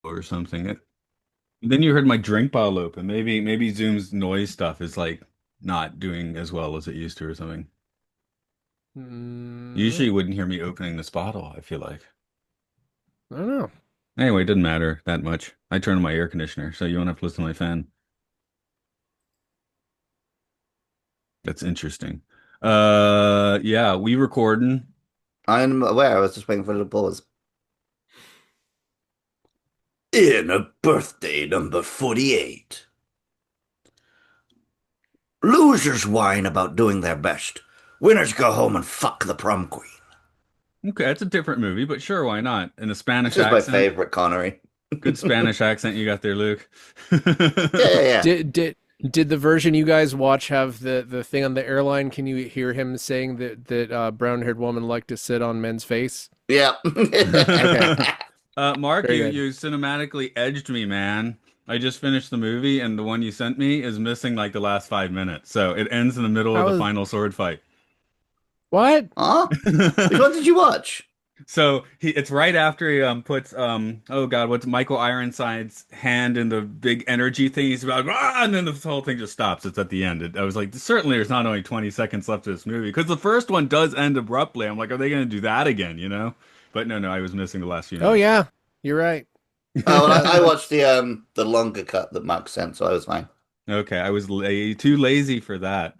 or something. Then you heard my drink bottle open. Maybe Zoom's noise stuff is like not doing as well as it used to or something. Mm, Usually you wouldn't hear me opening this bottle, I feel like. I don't know. Anyway, it didn't matter that much. I turned on my air conditioner, so you won't have to listen to my fan. That's interesting. Yeah, we recording. I'm aware. I was just waiting for the pause. In a birthday number 48. Losers whine about doing their best. Winners go home and fuck the prom queen. Okay, that's a different movie, but sure, why not? In a This Spanish is my accent. favorite Connery. Good Spanish accent you got there, Luke. Yeah, yeah, yeah. Did the version you guys watch have the thing on the airline? Can you hear him saying that brown-haired woman liked to sit on men's face? Yeah. Okay, Mark, very you good. you cinematically edged me, man. I just finished the movie, and the one you sent me is missing like the last 5 minutes, so it ends in the middle of How the is final sword fight. what? Huh? Which one did you watch? So it's right after he puts oh God, what's Michael Ironside's hand in the big energy thing. He's about and then the whole thing just stops. It's at the end. I was like, certainly there's not only 20 seconds left of this movie because the first one does end abruptly. I'm like, are they going to do that again? You know? But no, I was missing the last few Oh minutes. yeah, you're right. Oh, well, I That's watched the longer cut that Mark sent, so I was fine. Okay, I was too lazy for that,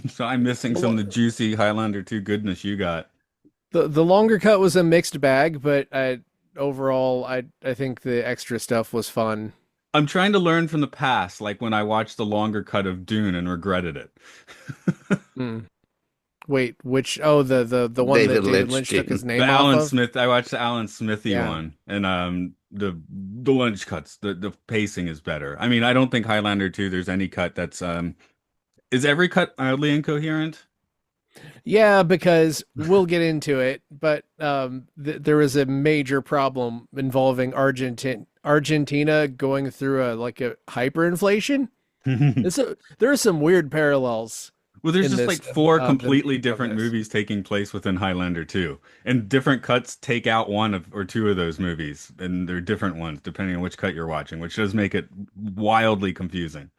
so I'm missing the some of the lo- juicy Highlander 2 goodness you got. the longer cut was a mixed bag, but overall I think the extra stuff was fun. I'm trying to learn from the past, like when I watched the longer cut of Dune and regretted it. Hmm. Wait, which? Oh, the one that David David Lynch, Lynch took his Dune. The name off Alan of? Smith, I watched the Alan Smithy Yeah. one, and the lunch cuts, the pacing is better. I mean, I don't think Highlander 2 there's any cut that's is every cut mildly incoherent? Yeah, because we'll get into it, but there was a major problem involving Argentina going through a hyperinflation. There are some weird parallels Well, there's in just this like four the completely making of different this. movies taking place within Highlander 2, and different cuts take out one of or two of those movies, and they're different ones depending on which cut you're watching, which does make it wildly confusing.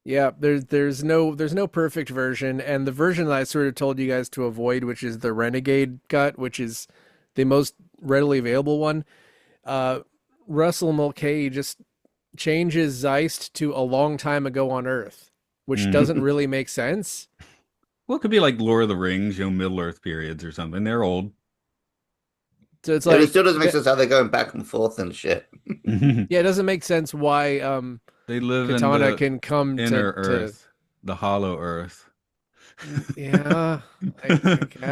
Yeah, there's no perfect version, and the version that I sort of told you guys to avoid, which is the Renegade cut, which is the most readily available one. Uh, Russell Mulcahy just changes Zeist to a long time ago on Earth, which doesn't Mhm. really make sense. Well, it could be like Lord of the Rings, Middle Earth periods or something. They're old. So it's Yeah, but it like still doesn't make that. sense how they're going back and forth and shit. Yeah, it doesn't make sense why They live in Katana the can come inner to. Earth, the Hollow Earth. Yeah, I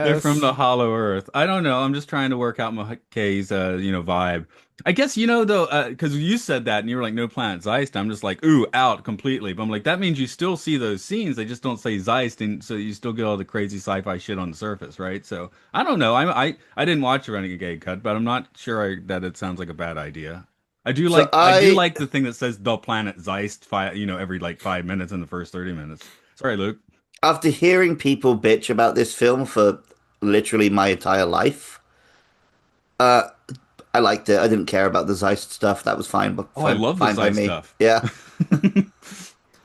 They're from the guess. Hollow Earth. I don't know. I'm just trying to work out McKay's, vibe. I guess though, because you said that and you were like, no Planet Zeist. I'm just like, ooh, out completely. But I'm like, that means you still see those scenes. They just don't say Zeist, and so you still get all the crazy sci-fi shit on the surface, right? So I don't know. I didn't watch the Renegade cut, but I'm not sure that it sounds like a bad idea. So I do I, like the thing that says the Planet Zeist, every like 5 minutes in the first 30 minutes. Sorry, Luke. after hearing people bitch about this film for literally my entire life, uh, I liked it. I didn't care about the Zeist stuff. That was fine, but Oh, I fine, love the fine by Zeist me. stuff. Yeah.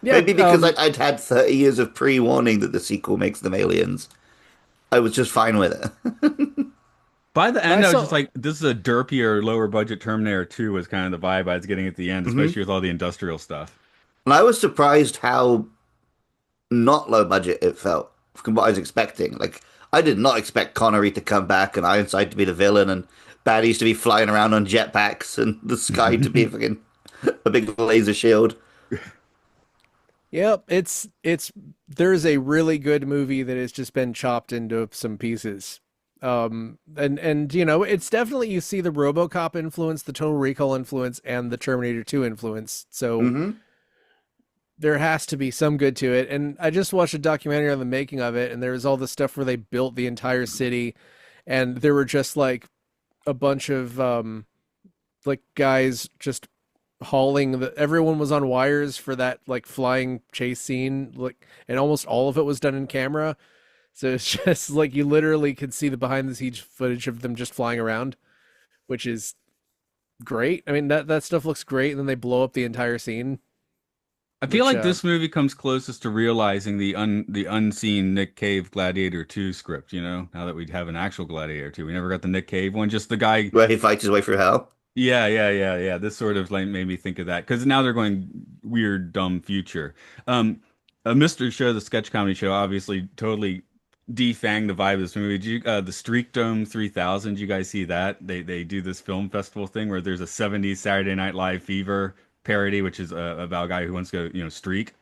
Yeah, Maybe because I'd had 30 years of pre-warning that the sequel makes them aliens. I was just fine with it. By the I end, I was just saw. like, this is a derpier, lower budget Terminator 2 was kind of the vibe I was getting at the end, Hmm. especially with all the industrial stuff. And I was surprised how not low budget it felt from what I was expecting. Like, I did not expect Connery to come back and Ironside to be the villain and baddies to be flying around on jetpacks and the sky to be fucking a big laser shield. Yep, it's there's a really good movie that has just been chopped into some pieces. And it's definitely you see the RoboCop influence, the Total Recall influence, and the Terminator 2 influence. So Hmm. there has to be some good to it. And I just watched a documentary on the making of it, and there was all this stuff where they built the entire city, and there were just like a bunch of like guys just hauling everyone was on wires for that like flying chase scene, like, and almost all of it was done in camera, so it's just like you literally could see the behind the scenes footage of them just flying around, which is great. I mean, that stuff looks great, and then they blow up the entire scene, I feel which like this movie comes closest to realizing the unseen Nick Cave Gladiator 2 script, you know, now that we have an actual Gladiator 2. We never got the Nick Cave one, just the guy. where he fights his way through hell. Yeah. This sort of like made me think of that because now they're going weird, dumb future. Um, Mr. Show, the sketch comedy show, obviously totally defanged the vibe of this movie. The Streak Dome 3000, did you guys see that? They do this film festival thing where there's a 70s Saturday Night Live fever parody, which is about a guy who wants to go, streak.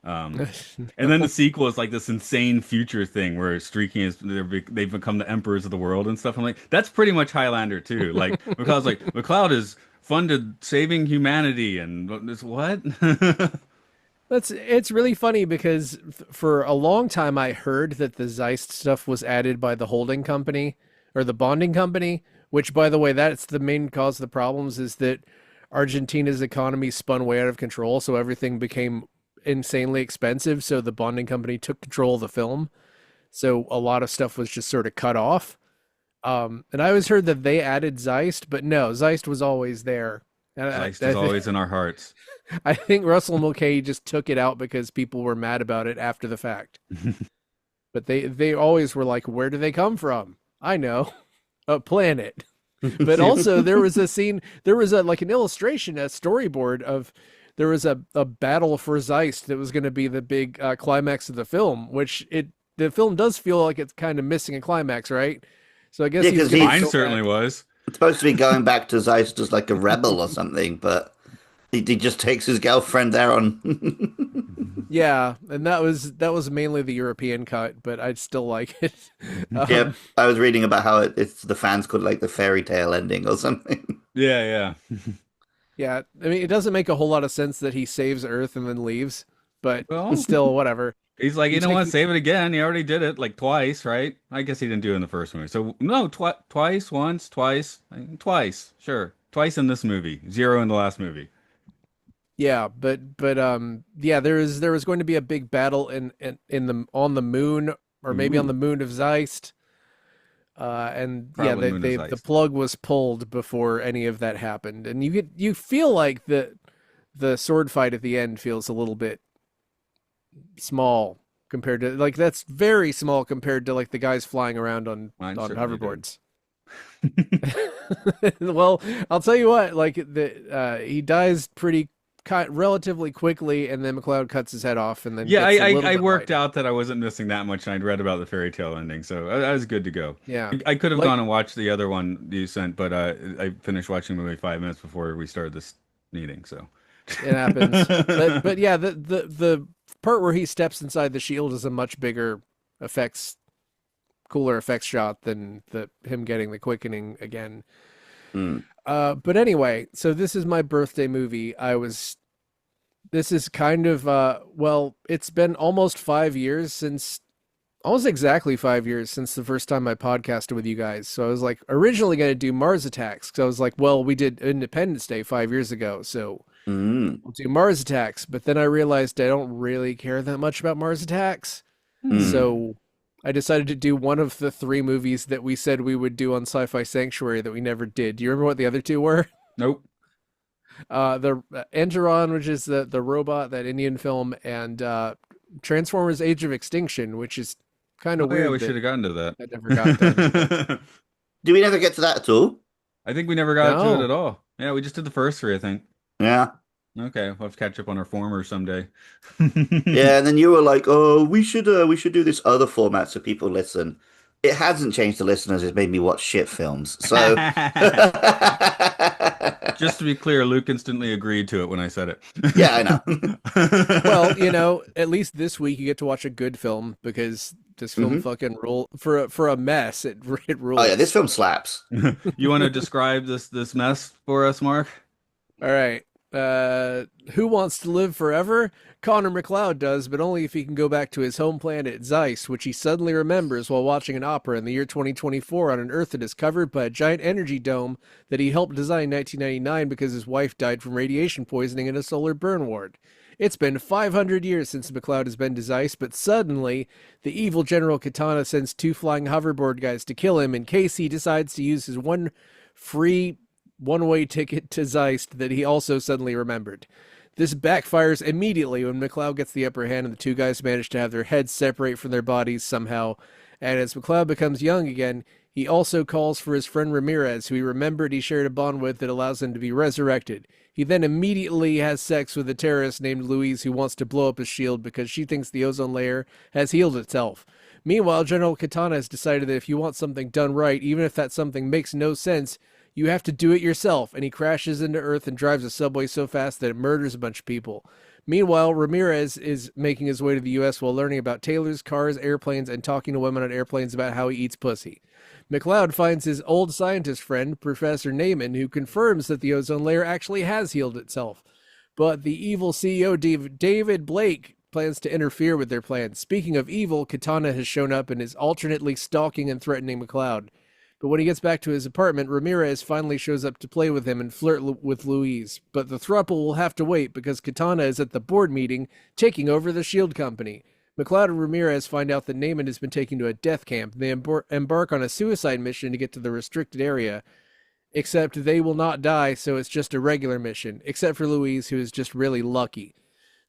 Um, and then the no. sequel is like this insane future thing where streaking is they've become the emperors of the world and stuff. I'm like, that's pretty much Highlander too. Like McLeod's like McLeod is funded saving humanity and this what? It's really funny because for a long time I heard that the Zeist stuff was added by the holding company or the bonding company, which by the way, that's the main cause of the problems is that Argentina's economy spun way out of control, so everything became insanely expensive, so the bonding company took control of the film. So a lot of stuff was just sort of cut off. And I always heard that they added Zeist, but no, Zeist was always there. And Zeist is always in our hearts. I think Russell Mulcahy just took it out because people were mad about it after the fact. But they always were like, where do they come from? I know, a planet. But also there was a scene, there was like an illustration, a storyboard of there was a battle for Zeist that was going to be the big climax of the film, which the film does feel like it's kind of missing a climax, right? So I guess Yeah, he's 'cause gonna Mine go certainly back. was. It's supposed to be going back to Zeist as like a rebel or something, but he just takes his girlfriend there on. Yeah, and that was mainly the European cut, but I'd still like it. Yep, Um, I was reading about how it's the fans called like the fairy tale ending or something. Yeah. yeah, I mean, it doesn't make a whole lot of sense that he saves Earth and then leaves, but Well, still, whatever. he's like, You you don't take want to save it again. He already did it like twice, right? I guess he didn't do it in the first movie. So no, twice, once, twice, twice, sure, twice in this movie, zero in the last movie. Yeah, but yeah, there was going to be a big battle in the on the moon or maybe on Ooh, the moon of Zeist. And yeah, probably Moon of the Ice. plug was pulled before any of that happened, and you feel like the sword fight at the end feels a little bit small compared to like that's very small compared to like the guys flying around Mine on certainly did. hoverboards. Well, I'll tell you what, like he dies pretty relatively quickly, and then McLeod cuts his head off, and then Yeah, gets a little I bit worked lighter. out that I wasn't missing that much, and I'd read about the fairy tale ending, so I was good to go. Yeah, I could have like gone and watched the other one you sent, but I finished watching the movie 5 minutes before we started this meeting, so. it happens. But yeah, the part where he steps inside the shield is a much bigger effects, cooler effects shot than the him getting the quickening again. Hmm. But anyway, so this is my birthday movie. This is kind of well, it's been almost 5 years since almost exactly 5 years since the first time I podcasted with you guys. So I was like originally going to do Mars Attacks because I was like, well, we did Independence Day 5 years ago, so Mm. we'll do Mars Attacks. But then I realized I don't really care that much about Mars Attacks, Mm. so I decided to do one of the three movies that we said we would do on Sci-Fi Sanctuary that we never did. Do you remember what the other two were? Nope. The Enteron, which is the robot, that Indian film, and Transformers: Age of Extinction, which is kind of Oh yeah, we weird should that have gotten to that never got done. But that. Do we never get to that at all? I think we never got to it no, at all. Yeah, we just did the first three, I think. Yeah. Okay, we'll have to catch up on our former someday. Yeah, and then you were like, "Oh, we should do this other format so people listen." It hasn't changed the listeners. It's made me watch shit films. So, Just to be clear, Luke instantly agreed to it when I said yeah, I know. well, at least this week you get to watch a good film because this film Hmm. fucking rule for a mess. It Oh yeah, this rules. film slaps. You want to describe this mess for us, Mark? All right. Who wants to live forever? Connor McLeod does, but only if he can go back to his home planet Zeist, which he suddenly remembers while watching an opera in the year 2024 on an Earth that is covered by a giant energy dome that he helped design in 1999 because his wife died from radiation poisoning in a solar burn ward. It's been 500 years since McLeod has been to Zeist, but suddenly the evil General Katana sends two flying hoverboard guys to kill him in case he decides to use his one free one-way ticket to Zeist that he also suddenly remembered. This backfires immediately when McLeod gets the upper hand and the two guys manage to have their heads separate from their bodies somehow. And as McLeod becomes young again, he also calls for his friend Ramirez, who he remembered he shared a bond with that allows him to be resurrected. He then immediately has sex with a terrorist named Louise who wants to blow up his shield because she thinks the ozone layer has healed itself. Meanwhile, General Katana has decided that if you want something done right, even if that something makes no sense, you have to do it yourself, and he crashes into Earth and drives a subway so fast that it murders a bunch of people. Meanwhile, Ramirez is making his way to the U.S. while learning about tailors, cars, airplanes, and talking to women on airplanes about how he eats pussy. McLeod finds his old scientist friend, Professor Neyman, who confirms that the ozone layer actually has healed itself. But the evil CEO, David Blake, plans to interfere with their plans. Speaking of evil, Katana has shown up and is alternately stalking and threatening McLeod. But when he gets back to his apartment, Ramirez finally shows up to play with him and flirt with Louise. But the throuple will have to wait because Katana is at the board meeting taking over the S.H.I.E.L.D. company. McLeod and Ramirez find out that Neyman has been taken to a death camp. They embark on a suicide mission to get to the restricted area. Except they will not die, so it's just a regular mission. Except for Louise, who is just really lucky.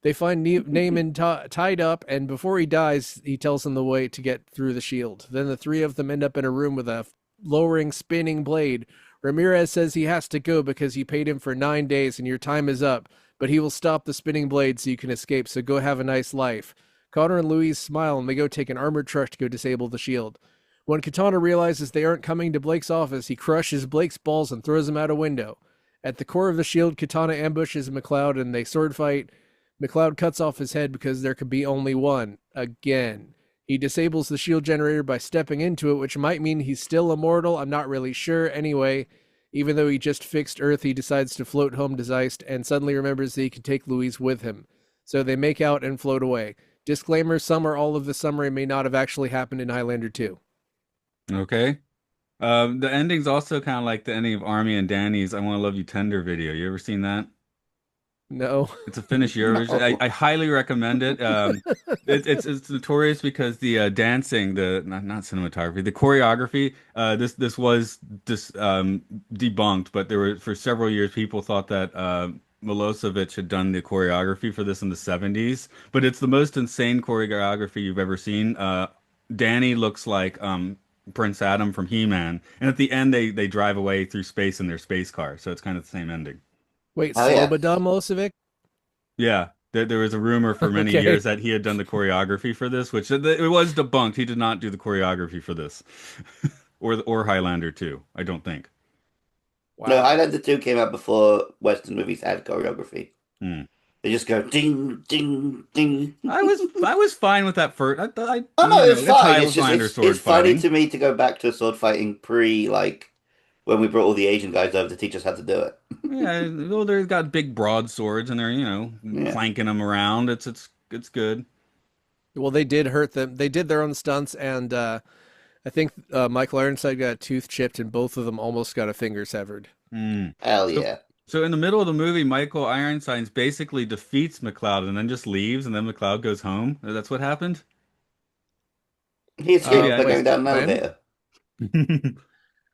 They find Neyman tied up, and before he dies, he tells them the way to get through the S.H.I.E.L.D. Then the three of them end up in a room with a lowering, spinning blade. Ramirez says he has to go because he paid him for 9 days and your time is up, but he will stop the spinning blade so you can escape, so go have a nice life. Connor and Louise smile and they go take an armored truck to go disable the shield. When Katana realizes they aren't coming to Blake's office, he crushes Blake's balls and throws him out a window. At the core of the shield, Katana ambushes McLeod and they sword fight. McLeod cuts off his head because there could be only one. Again. He disables the shield generator by stepping into it, which might mean he's still immortal. I'm not really sure. Anyway, even though he just fixed Earth, he decides to float home to Zeist and suddenly remembers that he can take Louise with him. So they make out and float away. Disclaimer, some or all of the summary may not have actually happened in Highlander 2. Okay. The ending's also kind of like the ending of Army and Danny's "I Want to Love You Tender" video. You ever seen that? No. It's a Finnish Eurovision. No. I highly recommend it. It's notorious because the dancing, the not cinematography, the choreography. This was debunked, but there were for several years people thought that Milosevic had done the choreography for this in the 70s. But it's the most insane choreography you've ever seen. Danny looks like Prince Adam from He-Man, and at the end they drive away through space in their space car. So it's kind of the same ending. Wait, Oh yeah. Slobodan Milosevic? Yeah, there was a rumor for many Okay. years that he had done the choreography for this, which it was debunked. He did not do the choreography for this, or Highlander 2. I don't think. No, Wow. Highlander 2 came out before Western movies had choreography. Hmm. They just go ding, ding, ding. I was fine with that first. Oh no, it's It's fine. It's just Highlander it's, sword it's funny fighting. to me to go back to sword fighting pre like when we brought all the Asian guys over to teach us how to do it. Yeah, well, they've got big broadswords and they're Yeah. clanking them around. It's good. Well, they did hurt them. They did their own stunts, and I think Michael Ironside got a tooth chipped, and both of them almost got a finger severed. Hmm. Hell So yeah. so in the middle of the movie, Michael Ironsides basically defeats McLeod and then just leaves, and then McLeod goes home. That's what happened. He Maybe escaped by going Wait, down an when? elevator.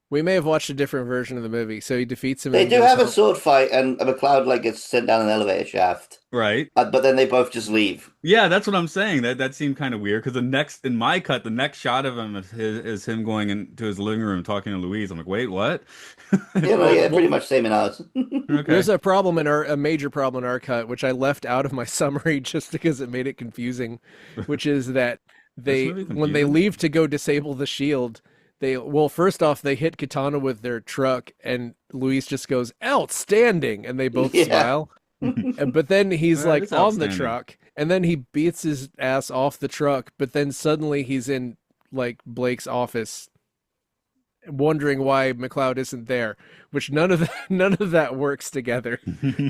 We may have watched a different version of the movie. So he defeats him and They then do goes have a home. sword fight, and McLeod like gets sent down an elevator shaft, Right. but then they both just leave. Yeah, that's what I'm saying. That seemed kind of weird because in my cut, the next shot of him is him going into his living room talking to Louise. I'm like, wait, what? You know, Well, yeah, pretty well, much same in ours. Okay. there's a major problem in our cut, which I left out of my summary just because it made it confusing, which is that This they movie when they confusing? leave to go disable the shield, first off they hit Katana with their truck, and Luis just goes outstanding, and they both Yeah. smile. But then he's That like is on the outstanding. truck, and then he beats his ass off the truck, but then suddenly he's in like Blake's office wondering why McLeod isn't there, which none of that works together.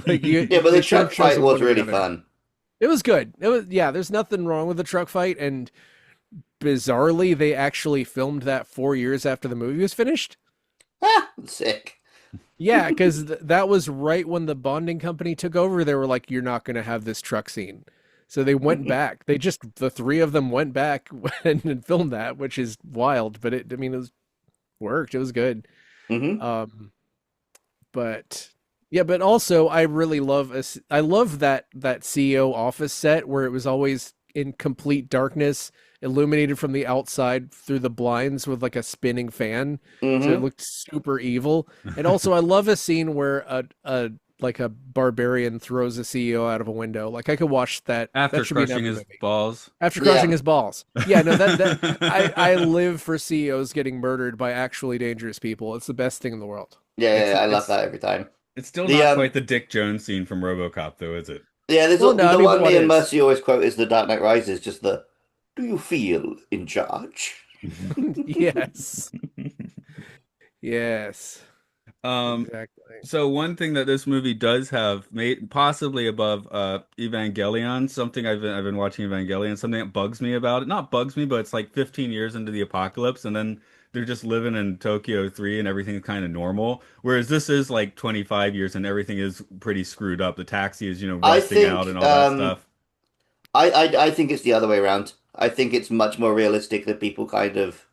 Like Yeah, but the it should have truck fight chosen was one or the really other. fun. It was good. It was, yeah, there's nothing wrong with the truck fight, and bizarrely they actually filmed that 4 years after the movie was finished. Ah, sick. Yeah, because that was right when the bonding company took over. They were like, "You're not going to have this truck scene," so they went back. The three of them went back and filmed that, which is wild. But I mean, it was worked. It was good. Hmm. Um, But yeah, but also I really love I love that CEO office set where it was always in complete darkness, illuminated from the outside through the blinds with like a spinning fan, so it Hmm. looked super evil. And also I love a scene where a like a barbarian throws a CEO out of a window. Like I could watch that. That After should be in crushing every his movie. balls. After crushing Yeah, his balls. Yeah, no, that I live for CEOs getting murdered by actually dangerous people. It's the best thing in the world. yeah, It's yeah, I love it's that every time. it's still The not quite the Dick Jones scene from RoboCop, though, is it? yeah, there's Well, no, I the mean, but one what me and is? Mercy always quote is the Dark Knight Rises, just the "Do you feel in charge?" Yes. Yes. Um, Exactly. so one thing that this movie does have, made possibly above Evangelion, something I've been watching Evangelion, something that bugs me about it. Not bugs me, but it's like 15 years into the apocalypse, and then they're just living in Tokyo 3 and everything's kind of normal. Whereas this is like 25 years and everything is pretty screwed up. The taxi is, I rusting out think and all that stuff. I think it's the other way around. I think it's much more realistic that people kind of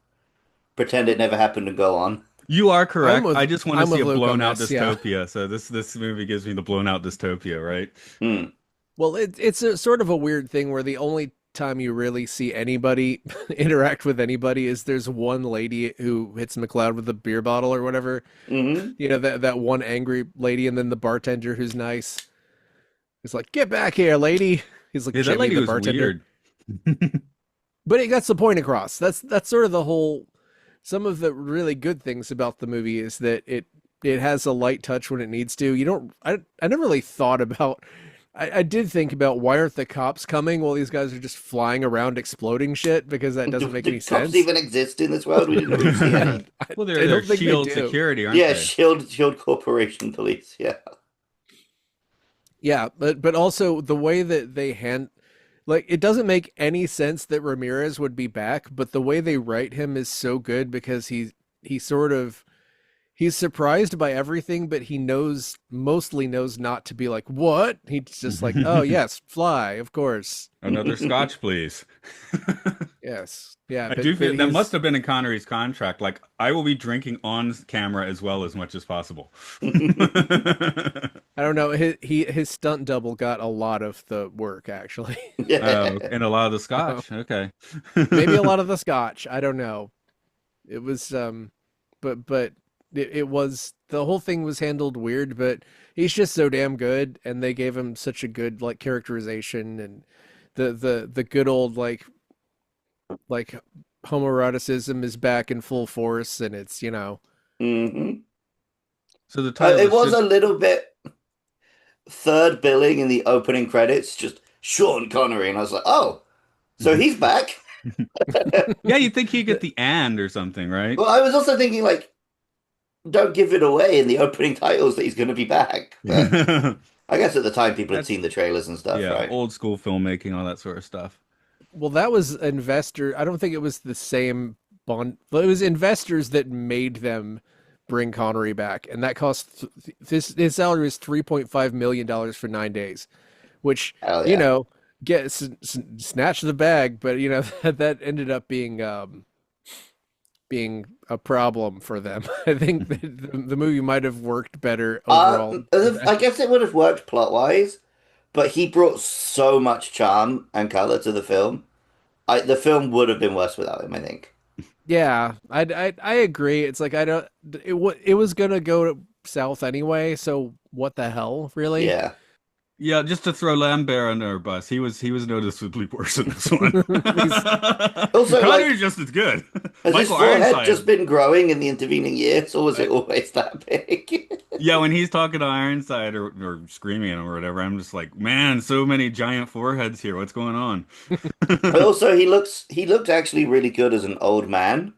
pretend it never happened and go on. You are correct. I just want to I'm see with a Luke on blown out this. Yeah. dystopia. So this movie gives me the blown out dystopia, right? Hmm. Well, it's a sort of a weird thing where the only time you really see anybody interact with anybody is there's one lady who hits McLeod with a beer bottle or whatever. Hmm. You know, that one angry lady, and then the bartender who's nice. He's like, "Get back here, lady." He's like Yeah, that Jimmy, lady the was bartender. weird. But it gets the point across. That's sort of the whole. Some of the really good things about the movie is that it has a light touch when it needs to. You don't. I never really thought about. I did think about why aren't the cops coming while these guys are just flying around exploding shit because that doesn't make Do any cops sense. even exist in this world? We didn't really see any. Well, I they're don't think they shield do. security, aren't Yeah, they? Shield Corporation Police. Yeah. Yeah, but also the way that they hand like it doesn't make any sense that Ramirez would be back, but the way they write him is so good because he sort of he's surprised by everything, but he mostly knows not to be like, what? He's just like, oh, yes, fly, of course. Another scotch, please. Yes. Yeah. I do But feel that must have been in Connery's contract. Like, I will be drinking on camera as well as much as possible. I don't know. His stunt double got a lot of the work, actually. Oh, Yeah. and a lot of the Um, scotch. Okay. maybe a lot of the scotch. I don't know. It was, but it was, the whole thing was handled weird, but he's just so damn good. And they gave him such a good, like, characterization and the good old, like homoeroticism is back in full force, and it's Hmm. So the title It this was should a little bit third billing in the opening credits, just Sean Connery, and I was like, oh, so he's back. Yeah, you'd think he'd get the and or something, right? Well, I was also thinking like, don't give it away in the opening titles that he's going to be back. But I guess at the time people had That's seen the trailers and stuff, yeah, right? old school filmmaking, all that sort of stuff. well, that was investor. I don't think it was the same Bond. Well, it was investors that made them bring Connery back, and that cost his salary was $3.5 million for 9 days, which Hell you yeah. know get snatch the bag, but that ended up being a problem for them. I think that the movie might have worked better overall. I guess it would have worked plot wise, but he brought so much charm and color to the film. The film would have been worse without him, I think. Yeah, I agree. It's like I don't. It was gonna go south anyway. So what the hell, really? Yeah. Yeah, just to throw Lambert under our bus, he was noticeably worse in this one. He's Also, Connery's like, just as good. has his Michael forehead Ironside. just been growing in the intervening years, or was I, it always that big? yeah, when he's talking to Ironside or screaming at him or whatever, I'm just like, man, so many giant foreheads here. What's going on? But also, he looked actually really good as an old man.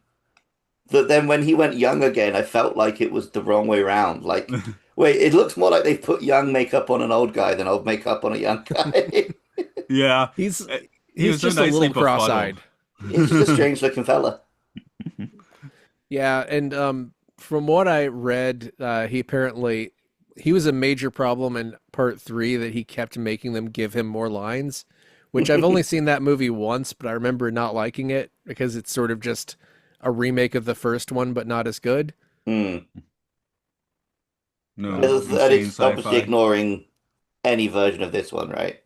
That then when he went young again, I felt like it was the wrong way around. Like, wait, it looks more like they put young makeup on an old guy than old makeup on a young guy. Yeah, he's uh, he he's was so just a nicely little befuddled. cross-eyed. He's just a strange looking fella. Yeah, and from what I read, he was a major problem in part three that he kept making them give him more lines, which I've only seen that movie once, but I remember not liking it because it's sort of just a remake of the first one, but not as good. Hmm. No Um, And insane it's obviously sci-fi. ignoring any version of this one, right?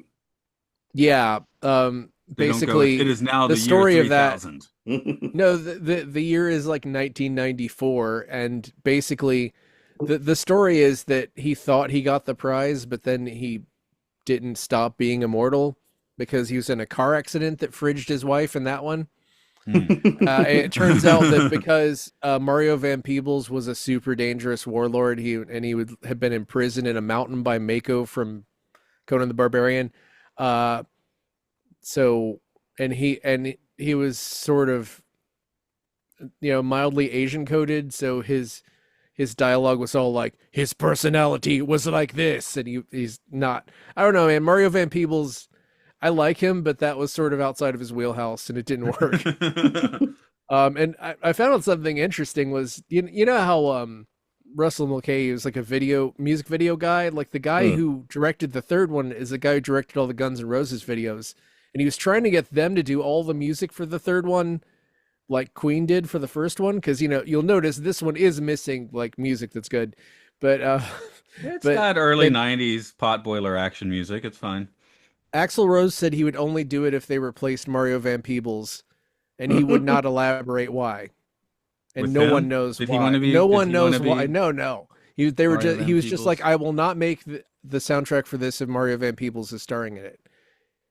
yeah, They don't go. It basically is now the the year story of that. 3000. No, the year is like 1994, and basically the story is that he thought he got the prize, but then he didn't stop being immortal because he was in a car accident that fridged his wife in that one. Hmm. It turns out that because Mario Van Peebles was a super dangerous warlord, he would have been imprisoned in a mountain by Mako from Conan the Barbarian. Uh, so and he was sort of mildly Asian coded, so his dialogue was all like his personality was like this, and he's not. I don't know, man. Mario Van Peebles, I like him, but that was sort of outside of his wheelhouse, and it didn't work. And I found out something interesting was you know how Russell Mulcahy was like a music video guy, like the guy Hmm. who directed the third one is the guy who directed all the Guns N' Roses videos, and he was trying to get them to do all the music for the third one like Queen did for the first one, because you'll notice this one is missing like music that's good, but It's but got early and 90s potboiler action music. It's fine. Axl Rose said he would only do it if they replaced Mario Van Peebles, and he would not elaborate why, and With no one him? knows Did he want why. to be? No Does one he want knows to why. be No. Mario He Van was just like, Peebles? I will not make the soundtrack for this if Mario Van Peebles is starring in it,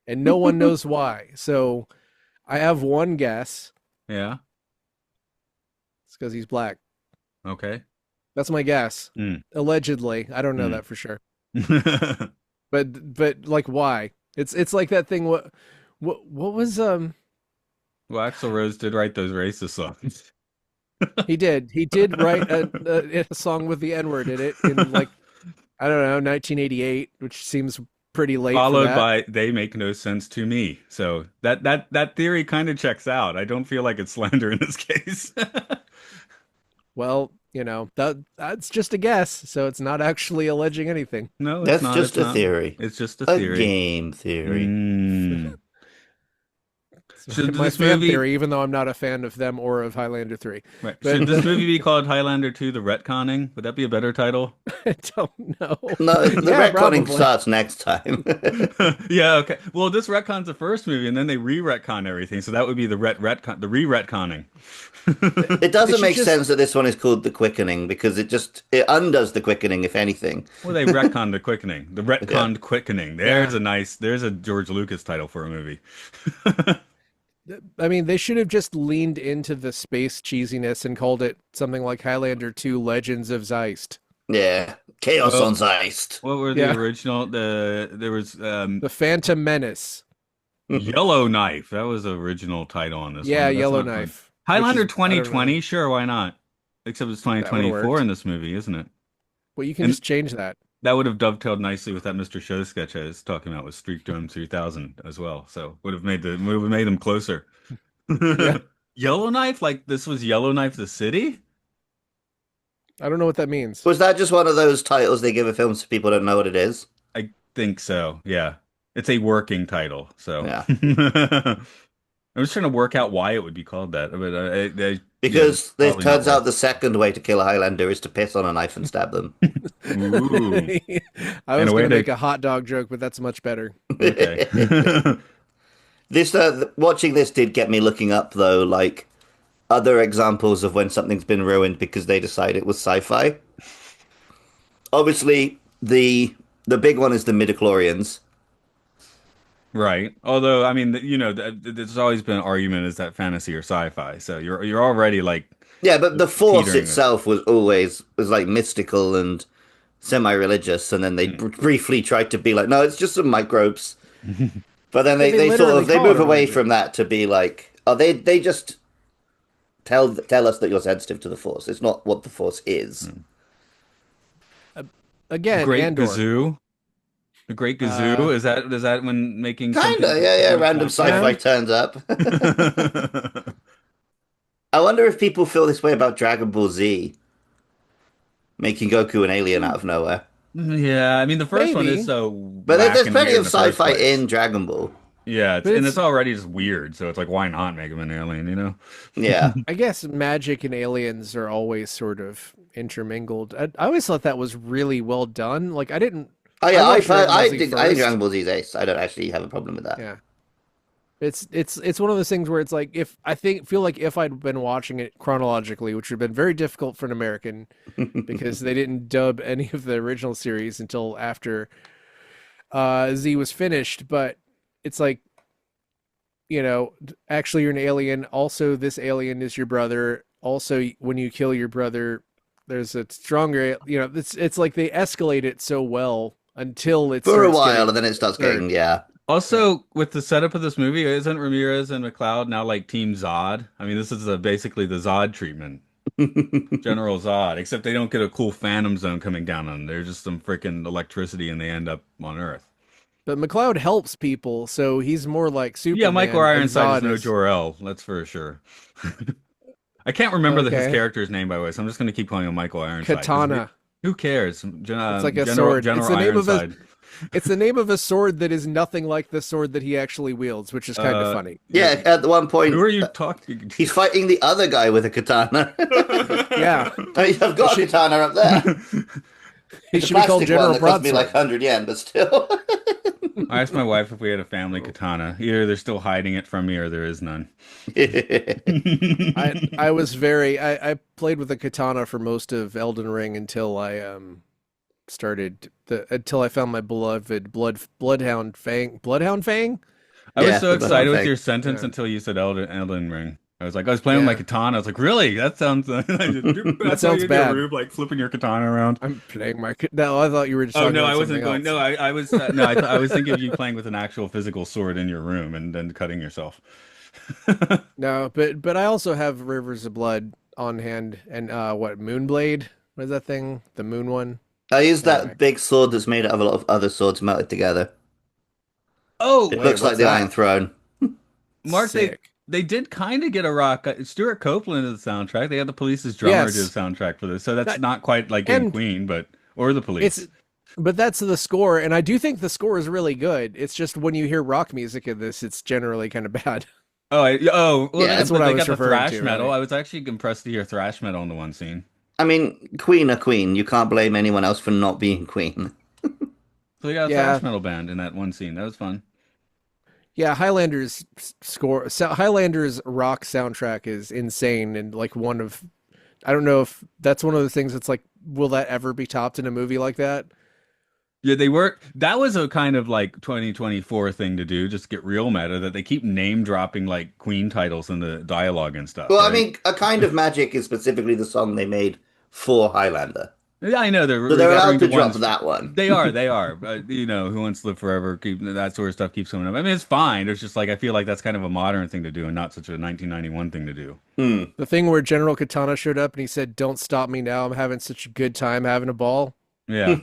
and no one knows why. So I have one guess. Yeah. It's because he's black. Okay. That's my guess. Mm. Allegedly, I don't know Mm. that for sure. But like why? It's like that thing. What was Well, Axl Rose did write those racist songs. he did write a song with the N word in it in like I don't know 1988, which seems pretty late for Followed that. by "They Make No Sense to Me." So that theory kind of checks out. I don't feel like it's slander in this case. Well, that's just a guess, so it's not actually alleging anything. No, it's That's not. just It's a not. theory. It's just a A theory. game theory. Mm. Should My this fan movie theory, even though I'm not a fan of them or of Highlander 3. right? But Should this movie be called Highlander 2: The Retconning? Would that be a better title? I don't know. No, the Yeah, retconning probably. starts next time. Yeah, okay. Well, this retcons the first movie, and then they re-retcon everything, so that would be the retcon, the re-retconning. It They doesn't should make just sense that this one is called the Quickening because it undoes the Quickening, if anything. Well, they retconned the Quickening, the Yeah. retconned Quickening. yeah. There's a George Lucas title for a movie. I mean, they should have just leaned into the space cheesiness and called it something like Highlander 2 Legends of Zeist. Yeah. Chaos Well, on Zeist. what were the Yeah. original? There was The Phantom Menace. Yellowknife. That was the original title on this Yeah, one. That's not fun. Yellowknife. Which Highlander is, I don't know. 2020. Sure, why not? Except it's That would have 2024 worked. in this movie, isn't it? Well, you can And just change that. that would have dovetailed nicely with that Mr. Show sketch I was talking about with Streak Dome 3000 as well. So would have made them closer. Yeah. Yellowknife, like this was Yellowknife the city? I don't know what that means. Was that just one of those titles they give a film so people don't know what it is? I think so. Yeah. It's a working title. So Yeah. I was trying to work out why it would be called that, but yeah, it's Because it probably not turns right. out the second way to kill a Highlander is to piss on a knife and stab them. Ooh, I and was a going way to make to a hot dog joke, but that's much better. okay. This watching this did get me looking up though, like other examples of when something's been ruined because they decide it was sci-fi. Obviously, the big one is the midichlorians. Right. Although, I mean, there's always been an argument is that fantasy or sci-fi. So you're already like Yeah, but the Force teetering it. itself was like mystical and semi-religious, and then they briefly tried to be like, no, it's just some microbes. But then Yeah, they they sort literally of they call it move a away religion. from that to be like, oh, they just tell us that you're sensitive to the Force. It's not what the Force is. Again, Great Andor. Gazoo. The Great Uh, Gazoo. Is that when making something Kinda, yeah, yeah. to a Random yeah. sci-fi swapcast? turns up. I wonder if people feel this way about Dragon Ball Z, making Goku an alien out of nowhere. Yeah, I mean the first one is Maybe, so But whack there's and plenty weird in of the first sci-fi place. in Dragon Ball. Yeah, but it's it's already just weird, so it's like why not make him an alien, you know? Yeah. I guess magic and aliens are always sort of intermingled. I always thought that was really well done. Like I didn't. Oh I yeah, watched Dragon Ball Z I think first. Dragon Ball Z is ace. I don't actually have a problem with that. Yeah. It's one of those things where it's like if I think feel like if I'd been watching it chronologically, which would have been very difficult for an American because they didn't dub any of the original series until after Z was finished, but it's like, actually you're an alien. Also, this alien is your brother. Also, when you kill your brother, there's a stronger, it's like they escalate it so well until it For a starts while, getting and then it starts absurd. getting yeah. Yeah. Also, with the setup of this movie, isn't Ramirez and McLeod now like Team Zod? I mean, this is basically the Zod treatment, General Zod, except they don't get a cool Phantom Zone coming down on them. They're just some freaking electricity, and they end up on Earth. But McLeod helps people, so he's more like Yeah, Michael Superman, and Ironside is Zod no is Jor-El, that's for sure. I can't remember his okay. character's name, by the way, so I'm just going to keep calling him Michael Ironside. Katana. Who cares? It's like a General sword. It's General the name of a Ironside. it's the name of a sword that is nothing like the sword that he actually wields, which is kind of funny. Yeah, at one Who point, are you talking he's fighting the other guy with a katana. Yeah. I mean, I've got a katana up there. He It's a should be called plastic one General that cost me like Broadsword. 100 yen, but still. I asked my wife if we had a family katana. Either they're still hiding it from me or there is none. I was I played with a katana for most of Elden Ring until I until I found my beloved Bloodhound Fang. I was Yeah, so the excited with thing. your sentence Yeah. until you said Elden Ring. I was like, I was playing with my Yeah. katana. I was like, really? That sounds. That's how sounds you get bad. rude, like flipping your katana around. I'm playing my no, I thought you were just Oh talking no, about I wasn't something going. else. No, I was no, I was thinking of you playing with an actual physical sword in your room and then cutting yourself. No, but I also have Rivers of Blood on hand and what Moonblade? What is that thing? The moon one? I use Anyway. that big sword that's made out of a lot of other swords melted together. Oh, It Wait, looks like what's the Iron that? Throne. Mark, Sick. they did kind of get a rock. Stuart Copeland is the soundtrack. They had the Police's drummer do the Yes. soundtrack for this, so that's That not quite like getting and Queen, but or the it's Police. but that's the score, and I do think the score is really good. It's just when you hear rock music in this, it's generally kind of bad. Well, Yeah, That's what I they was got the referring thrash to, metal. really. I was actually impressed to hear thrash metal in the one scene. I mean, Queen are Queen. You can't blame anyone else for not being Queen. So they got a thrash Yeah, metal band in that one scene. That was fun. yeah. Highlander's rock soundtrack is insane, and like one of I don't know if that's one of the things that's like, will that ever be topped in a movie like that? Yeah, they were. That was a kind of like 2024 thing to do, just get real meta. That they keep name dropping like Queen titles in the dialogue and stuff, Well, I right? mean, A Kind of Magic is specifically the song they made for Highlander. Yeah, I know they're So they're referring allowed to to drop ones. that one. They are. But, Who Wants to Live Forever, keep that sort of stuff keeps coming up. I mean, it's fine. It's just like I feel like that's kind of a modern thing to do and not such a 1991 thing to do. Hmm. The thing where General Katana showed up and he said, "Don't stop me now. I'm having such a good time having a ball." Yeah.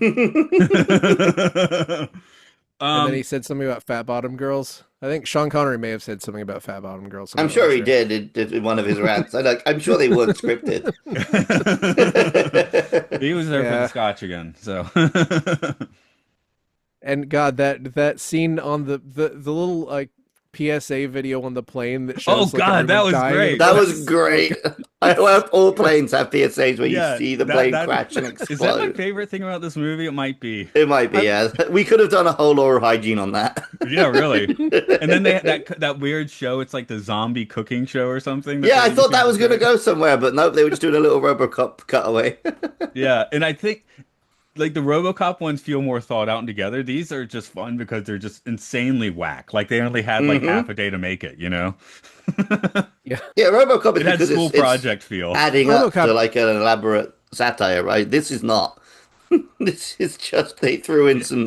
And then he Um, said something about fat bottom girls. I think Sean Connery may have said something about fat bottom girls. I'm I'm not sure really he sure. did in one of his rants. I'm sure they weren't scripted. he was there for the Yeah. scotch again, so. And God, that scene on the little like PSA video on the plane that Oh shows like God, that everyone was dying in great. the That plane was is great. so good. I hope all planes have PSAs where you Yeah, see the plane that crash and is that my explode. favorite thing about this movie? It might be. It might be, I'm, yeah. We could have done a whole oral hygiene on that. Yeah, really. And then they had that weird show. It's like the zombie cooking show or something that Yeah, they I thought that was going to introduced. go somewhere, but nope, they were just doing a little RoboCop cutaway. Yeah, and I think like the RoboCop ones feel more thought out and together. These are just fun because they're just insanely whack. Like they only had like Hmm. half a day to make it, you know? Yeah, Yeah, RoboCop is It had because school it's project feel. adding up to RoboCop. like an elaborate satire, right? This is not. This is just they threw in some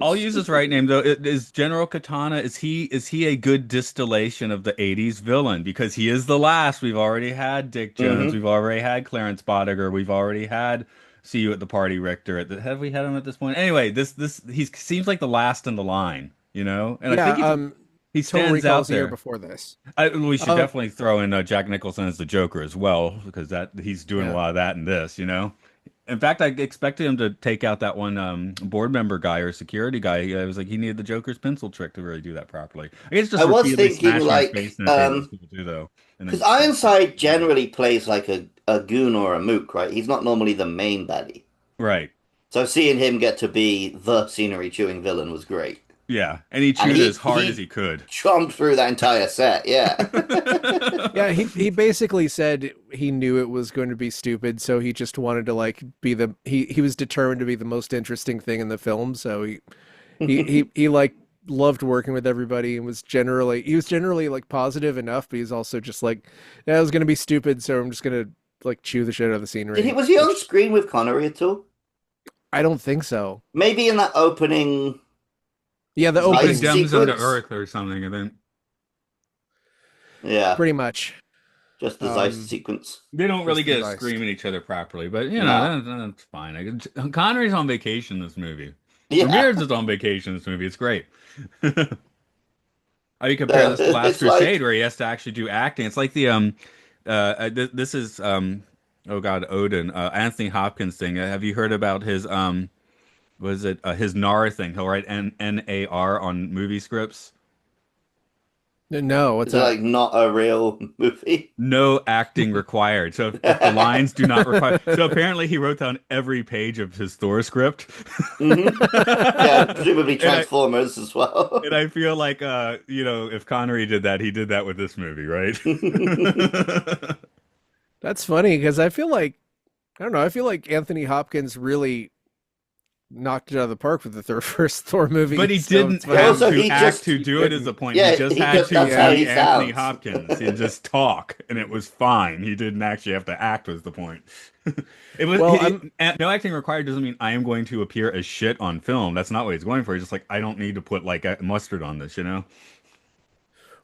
I'll nonsense. use his right name though. Is General Katana, is he a good distillation of the 80s villain? Because he is the last. We've already had Dick Jones, Hmm. we've already had Clarence Bodiger, we've already had See You at the Party Richter. Have we had him at this point? Anyway, this he seems like the last in the line, you know? And I Yeah, think he Total stands Recall out is a year there. before this. We should Uh, definitely throw in Jack Nicholson as the Joker as well, because that he's doing a yeah. lot of that in this, you know? In fact, I expected him to take out that one board member guy or security guy. I was like, he needed the Joker's pencil trick to really do that properly. I guess I just was repeatedly thinking smashing his face like, in the table is cool too, though. And because then Ironside generally plays like a goon or a mook, right? He's not normally the main baddie. right, So seeing him get to be the scenery chewing villain was great. yeah, and he And chewed as hard as he could. chomped through that entire set, yeah. Yeah, he basically said he knew it was going to be stupid, so he just wanted to like be the he was determined to be the most interesting thing in the film, so he like loved working with everybody and was generally like positive enough, but he's also just like, yeah, it was going to be stupid, so I'm just going to like chew the shit out of the scenery. Was he on Which screen with Connery at all? I don't think so. Maybe in that opening Yeah, the He opening Zeist condemns him to sequence? earth or something, and then Yeah, pretty much. just the Zeist Um sequence. they don't really just the get to Zeist. scream at each other properly. But No. that's fine. Connery's on vacation in this movie. Yeah. Ramirez is on vacation in this movie. It's great. Oh, you compare this to Last It's Crusade, like where he has to actually do acting. It's like the this is oh God, Odin, Anthony Hopkins thing. Have you heard about his was it his NAR thing? He'll write NAR on movie scripts. No, what's it's like that? not a real movie. No acting required. So if the lines do not require, so apparently he wrote down every page of his Thor script. Hmm. Yeah, presumably And I Transformers as well. and I feel like if Connery did that, he did that with this movie, right? That's funny because I feel like I don't know, I feel like Anthony Hopkins really knocked it out of the park with the first Thor movie. But he So it's didn't funny. have Also, to he act just to do it is the point. He yeah, just he had just to that's how be he Anthony sounds. Hopkins and just talk, and it was fine. He didn't actually have to act was the point. It was Well, I'm no acting required doesn't mean I am going to appear as shit on film. That's not what he's going for. He's just like I don't need to put like mustard on this, you know?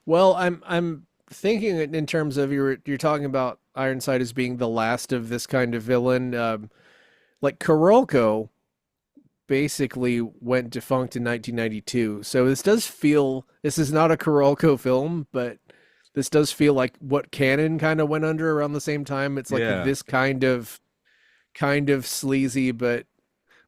I'm thinking in terms of you're talking about Ironside as being the last of this kind of villain. Like Karolko basically went defunct in 1992. So this is not a Karolko film, but this does feel like what Canon kind of went under around the same time. It's like Yeah. this kind of sleazy but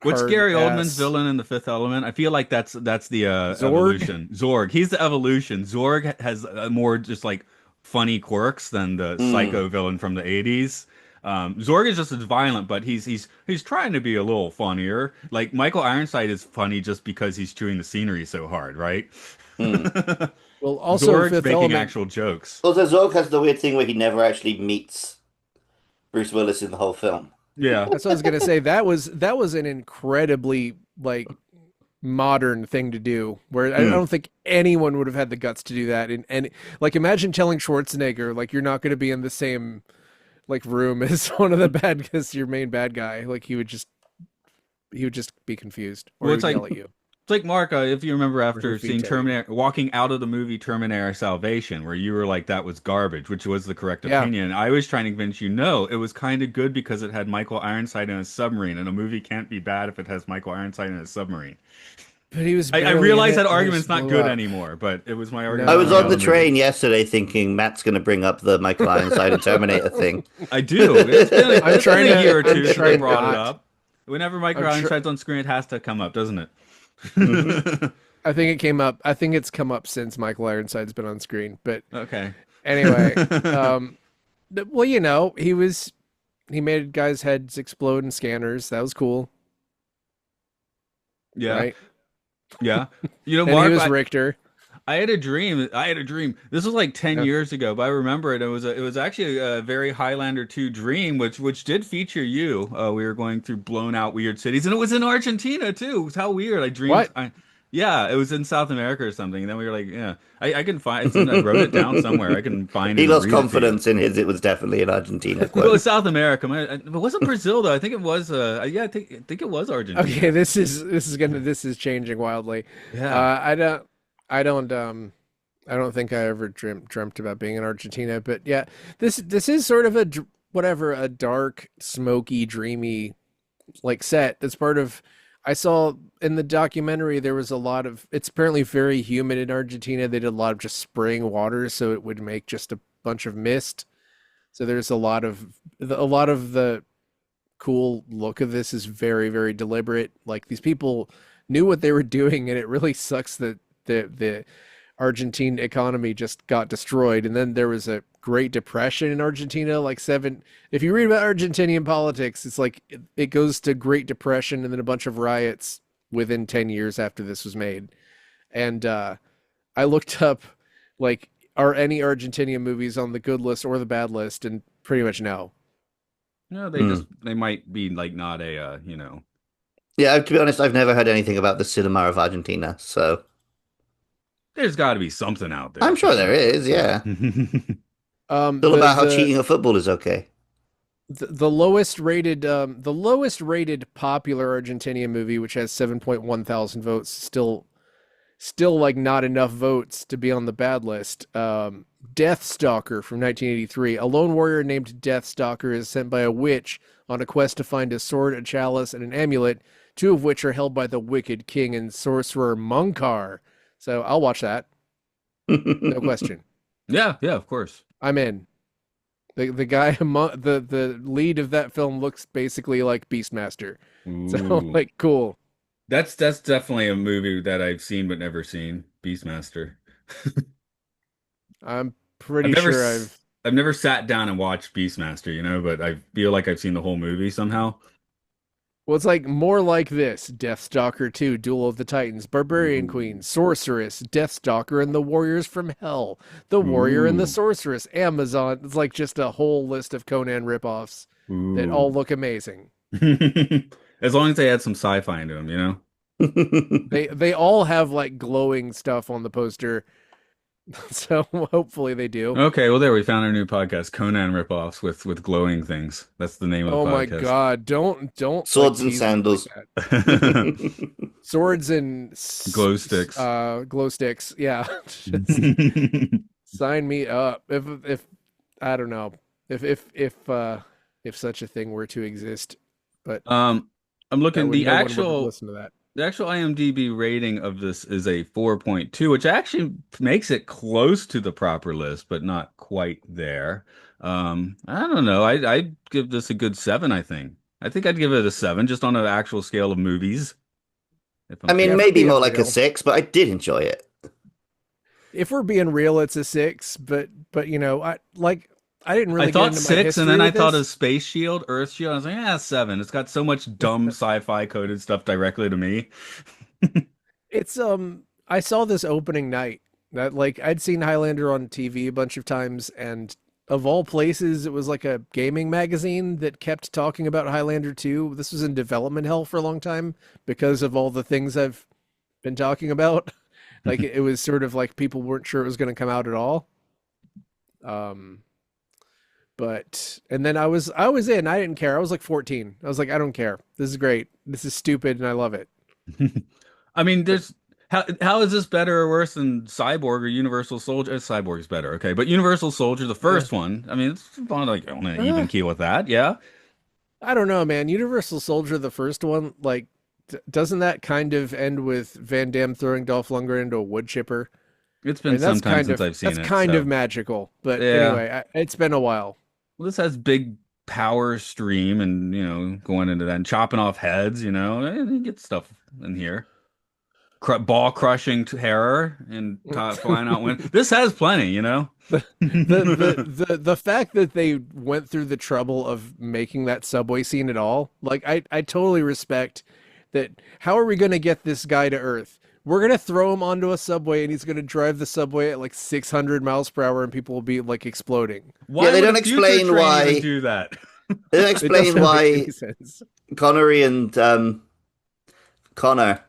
What's hard Gary Oldman's ass villain in The Fifth Element? I feel like that's the Zorg. evolution. Zorg. He's the evolution. Zorg has more just like funny quirks than the Mm. psycho villain from the 80s. Zorg is just as violent, but he's trying to be a little funnier. Like Michael Ironside is funny just because he's chewing the scenery so hard, right? Mm. Well, also Zorg's Fifth making Element. actual jokes. Also, Zork has the weird thing where he never actually meets Bruce Willis in the whole film. Yeah. That's what I was gonna say. That was an incredibly like modern thing to do. Where I Mm. don't think anyone would have had the guts to do that. And like imagine telling Schwarzenegger like you're not going to be in the same like room as one of the bad guys, your main bad guy. Like he would just be confused or Well, he it's would like yell at you It's like Mark, if you remember or after her seeing feet at you. Terminator, walking out of the movie Terminator Salvation, where you were like, that was garbage, which was the correct Yeah, opinion. I was trying to convince you, no, it was kind of good because it had Michael Ironside in a submarine, and a movie can't be bad if it has Michael Ironside in a submarine. but he was I barely in realize it that and they argument's just not blew good up. anymore, but it was my I argument was coming out on No. of the the movie. train yesterday thinking Matt's going to bring up the Michael Ironside and Terminator thing. I do. I'm It's been trying a year to or I'm two since I trying brought it not. up. Whenever Michael I'm tr Ironside's on screen, it has to come up, doesn't Hmm. it? I think it came up. I think it's come up since Michael Ironside's been on screen. But Okay. anyway, well, he made guys' heads explode in scanners. That was cool, Yeah. right? Yeah. You know, And he Mark, was Richter. I had a dream. I had a dream. This was like 10 Yeah. years ago, but I remember it. It was actually a very Highlander 2 dream, which did feature you. We were going through blown out weird cities, and it was in Argentina too. It was how weird. I dreamed. What? Yeah, it was in South America or something. And then we were like, yeah, I can find. I wrote it down somewhere. I can find it He and lost read it to you. confidence in his. It was definitely an Argentina Well, it quote. was South America. It wasn't Brazil though. I think it was. Yeah, I think it was Okay, Argentina. this is changing wildly. Yeah. I don't I don't think I ever dreamt about being in Argentina, but yeah, this is sort of whatever a dark, smoky, dreamy like set. That's part of. I saw in the documentary there was a lot of. It's apparently very humid in Argentina. They did a lot of just spraying water, so it would make just a bunch of mist. So there's a lot of the cool look of this is very, very deliberate. Like these people knew what they were doing, and it really sucks that the Argentine economy just got destroyed. And then there was a Great Depression in Argentina, like seven. If you read about Argentinian politics, it's like it goes to Great Depression and then a bunch of riots within 10 years after this was made. And I looked up, like, are any Argentinian movies on the good list or the bad list? And pretty much no. No, Hmm. they might be like not a Yeah, to be honest, I've never heard anything about the cinema of Argentina, so there's got to be something out there I'm for sure there sure. is. Yeah, Um, it's all the about how the cheating at football is okay. the lowest rated popular Argentinian movie, which has 7.1 thousand votes, still like not enough votes to be on the bad list. Death Stalker from 1983. A lone warrior named Death Stalker is sent by a witch on a quest to find a sword, a chalice, and an amulet, two of which are held by the wicked king and sorcerer Munkar. So I'll watch that. No question. Yeah, yeah, of course. I'm in. The guy the lead of that film looks basically like Beastmaster. So Ooh. like cool. That's definitely a movie that I've seen but never seen. Beastmaster. I'm I've pretty never sure s- I've I've never sat down and watched Beastmaster, but I feel like I've seen the whole movie somehow. well, it's like more like this: Deathstalker 2, Duel of the Titans, Barbarian Ooh. Queen, Sorceress, Deathstalker, and the Warriors from Hell, the Warrior and the Ooh. Sorceress, Amazon. It's like just a whole list of Conan ripoffs that all Ooh. look amazing. As long as they add some sci-fi into them. They all have like glowing stuff on the poster, so hopefully they do. Okay, well there we found our new podcast, Conan ripoffs with glowing things. That's the name of Oh the my podcast. God! Don't like Swords and tease me like sandals. that. Swords and Glow sticks. glow sticks. Yeah, just sign me up. If I don't know if such a thing were to exist, but Um, I'm that looking would no one would listen to that. the actual IMDb rating of this is a 4.2, which actually makes it close to the proper list, but not quite there. I don't know. I'd give this a good seven, I think. I think I'd give it a seven just on an actual scale of movies. If I I'm mean, Yeah, if we're maybe more being like a real, six, but I did enjoy it. it's a six. But I didn't I really get thought into my six, and then history I with thought of this. Space Shield, Earth Shield. I was like, yeah, seven. It's got so much dumb sci-fi coded stuff directly to me. It's I saw this opening night that like I'd seen Highlander on TV a bunch of times, and of all places it was like a gaming magazine that kept talking about Highlander 2. This was in development hell for a long time because of all the things I've been talking about. Like it was sort of like people weren't sure it was going to come out at all. Um but and then I was in. I didn't care. I was like 14. I was like I don't care. This is great. This is stupid and I love it. I mean, But there's how is this better or worse than Cyborg or Universal Soldier? Cyborg's better, okay, but Universal Soldier, the eh, first one, I mean, it's on like on an even uh, keel with that, yeah. I don't know, man. Universal Soldier, the first one, like, doesn't that kind of end with Van Damme throwing Dolph Lundgren into a wood chipper? It's I been mean, some time since I've that's seen it, kind of so magical. But yeah. anyway, it's been a while. Well, this has big power stream and going into that and chopping off heads, you get stuff in here. Ball crushing terror and flying out wind. This has plenty. the, the fact that they went through the trouble of making that subway scene at all, like, I totally respect that. How are we going to get this guy to Earth? We're going to throw him onto a subway and he's going to drive the subway at like 600 miles per hour and people will be like exploding. Yeah, Why would a future train even do that? they don't It explain doesn't make why any sense. Connery and Connor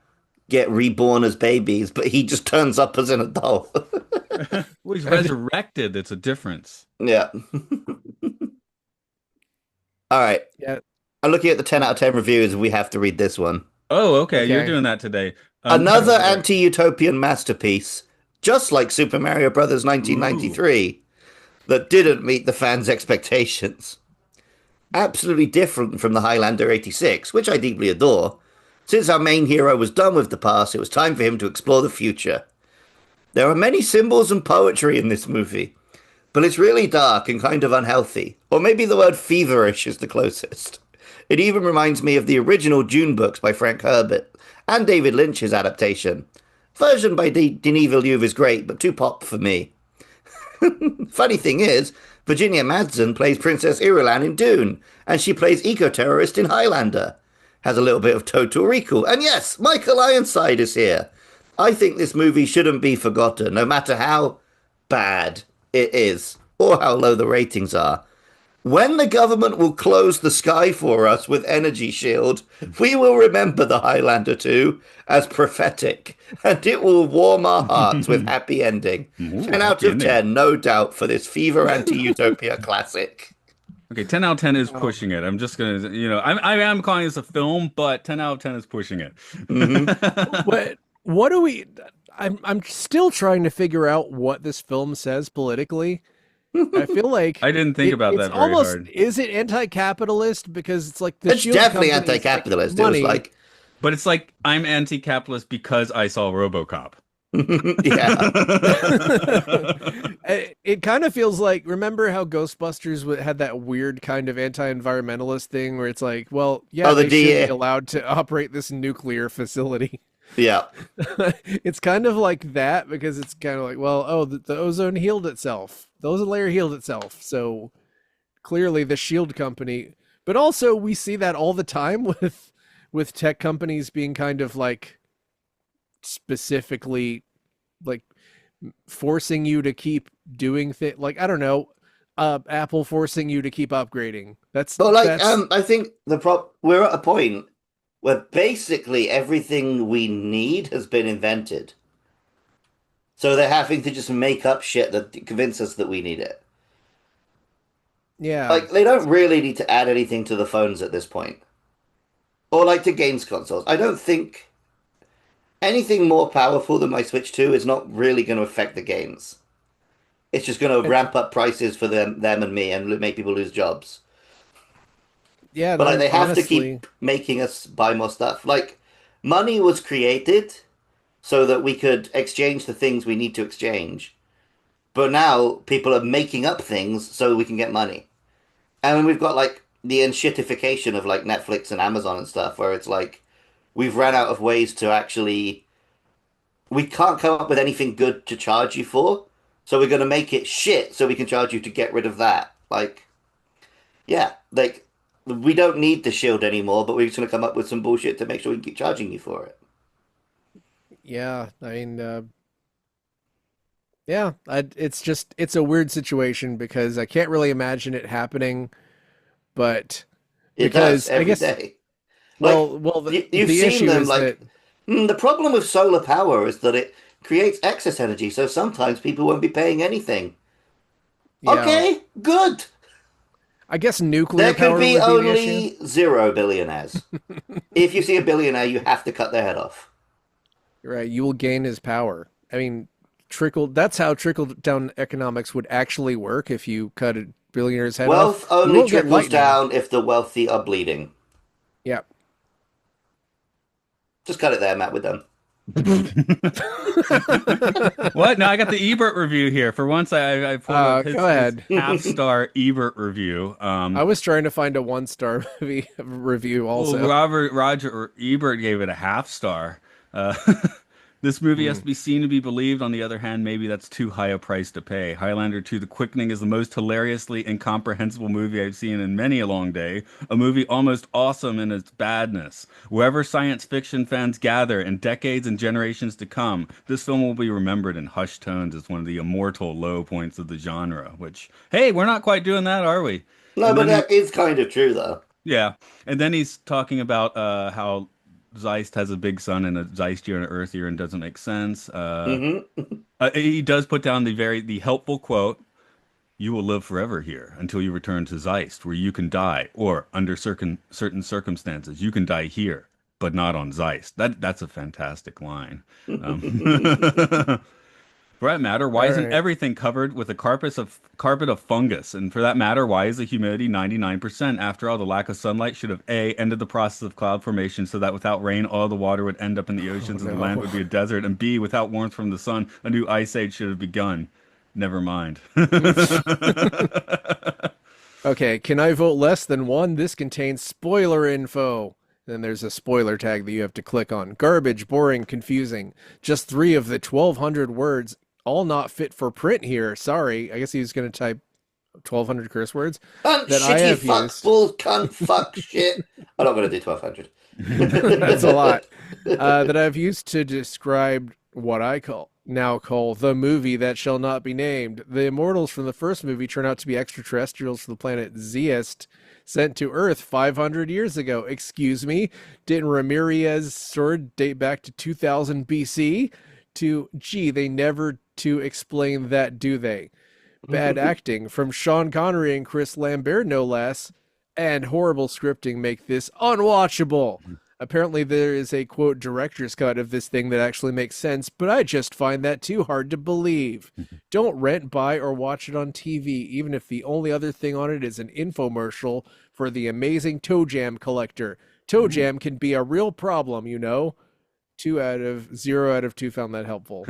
get reborn as babies, but he just turns up as an adult. Well, he's And resurrected. It's a difference. Yeah. All right. yeah, I'm looking at the 10 out of 10 reviews, and we have to read this one. Oh, okay. You're okay. doing that today. Another Go for it. anti-utopian masterpiece, just like Super Mario Bros. Ooh. 1993, that didn't meet the fans' expectations. Absolutely different from the Highlander 86, which I deeply adore. Since our main hero was done with the past, it was time for him to explore the future. There are many symbols and poetry in this movie, but it's really dark and kind of unhealthy. Or maybe the word feverish is the closest. It even reminds me of the original Dune books by Frank Herbert and David Lynch's adaptation. Version by Denis Villeneuve is great, but too pop for me. Funny thing is, Virginia Madsen plays Princess Irulan in Dune, and she plays eco-terrorist in Highlander. Has a little bit of Total Recall. And yes, Michael Ironside is here. I think this movie shouldn't be forgotten, no matter how bad it is or how low the ratings are. When the government will close the sky for us with energy shield, we will remember the Highlander 2 as prophetic, and it will warm our hearts with happy ending. Ooh, 10 out happy of ending. 10, no doubt, for this fever anti-utopia classic. Okay, 10 out of 10 is Oh. pushing it. I'm just gonna, I am calling this a film, but 10 out of 10 is pushing it. Hmm. What do we? I'm still trying to figure out what this film says politically. I feel like I didn't think about it's that very almost hard. is it anti-capitalist because it's like the It's shield definitely companies make anti-capitalist. It was money. like, But it's like I'm anti-capitalist because I saw RoboCop. yeah. It kind of feels like remember how Ghostbusters had that weird kind of anti-environmentalist thing where it's like, well, yeah, Oh, the they should DA. be allowed to operate this nuclear facility. Yeah. It's kind of like that because it's kind of like, well, oh, the ozone healed itself. The ozone layer healed itself. So clearly the shield company, but also we see that all the time with tech companies being kind of like specifically like forcing you to keep doing things like I don't know, Apple forcing you to keep upgrading. But like, That's I think we're at a point where basically everything we need has been invented. So they're having to just make up shit that convince us that we need it. yeah. Like, they don't really need to add anything to the phones at this point. Or like to games consoles. I don't think anything more powerful than my Switch 2 is not really going to affect the games. It's just going to And- ramp up prices for them and me and make people lose jobs. Yeah, But like they have to honestly, keep making us buy more stuff. Like money was created so that we could exchange the things we need to exchange. But now people are making up things so we can get money. And then we've got like the enshittification of like Netflix and Amazon and stuff where it's like we've ran out of ways to actually we can't come up with anything good to charge you for. So we're going to make it shit so we can charge you to get rid of that. Like yeah, like we don't need the shield anymore, but we're just going to come up with some bullshit to make sure we can keep charging you for it. yeah, I mean, yeah, it's a weird situation because I can't really imagine it happening, but It does because I every guess day. Like you've the seen issue them is like that the problem with solar power is that it creates excess energy, so sometimes people won't be paying anything. yeah, Okay, good. I guess nuclear There could power be would be the issue. only 0 billionaires. If you see a billionaire, you have to cut their head off. Right, you will gain his power. I mean, that's how trickle down economics would actually work if you cut a billionaire's head Wealth off. You only won't get trickles lightning. down if the wealthy are bleeding. Yeah. Just cut it there, Matt, with them. What? No, I got the Ebert review here. For once, I pulled up his Go ahead. half-star Ebert review. I was trying to find a 1-star movie review also. Well, Roger Ebert gave it a half star. Uh, this movie has to be seen to be believed. On the other hand, maybe that's too high a price to pay. Highlander 2: The Quickening is the most hilariously incomprehensible movie I've seen in many a long day. A movie almost awesome in its badness. Wherever science fiction fans gather in decades and generations to come, this film will be remembered in hushed tones as one of the immortal low points of the genre. Which, hey, we're not quite doing that, are we? No, And but then that is kind of true, though. yeah, and then he's talking about how Zeist has a big sun and a Zeist year and an Earth year and doesn't make sense. Hmm. He does put down the helpful quote: "You will live forever here until you return to Zeist, where you can die, or under certain circumstances, you can die here, but not on Zeist." That's a fantastic line. Um, For that matter, why All isn't right. everything covered with a carpet of fungus? And for that matter, why is the humidity 99%? After all, the lack of sunlight should have A, ended the process of cloud formation so that without rain, all the water would end up in the oceans and the land no. would be a desert. And B, without warmth from the sun, a new ice age should have begun. Never mind. Okay, can I vote less than one? This contains spoiler info. Then there's a spoiler tag that you have to click on. Garbage, boring, confusing. Just 3 of the 1,200 words, all not fit for print here. Sorry. I guess he was going to type 1,200 curse words Cunt, that I shitty, have fuck, used. bull, cunt, fuck, shit. I'm not going to do 1200. That's a lot. That I've used to describe what I call the movie that shall not be named. The immortals from the first movie turn out to be extraterrestrials from the planet Zeist, sent to Earth 500 years ago. Excuse me, didn't Ramirez's sword date back to 2000 BC? Gee, they never to explain that, do they? Bad acting from Sean Connery and Chris Lambert, no less, and horrible scripting make this unwatchable. Apparently, there is a quote director's cut of this thing that actually makes sense, but I just find that too hard to believe. Don't rent, buy, or watch it on TV, even if the only other thing on it is an infomercial for the amazing Toe Jam collector. Toe Jam can be a real problem, you know. 0 out of 2 found that helpful.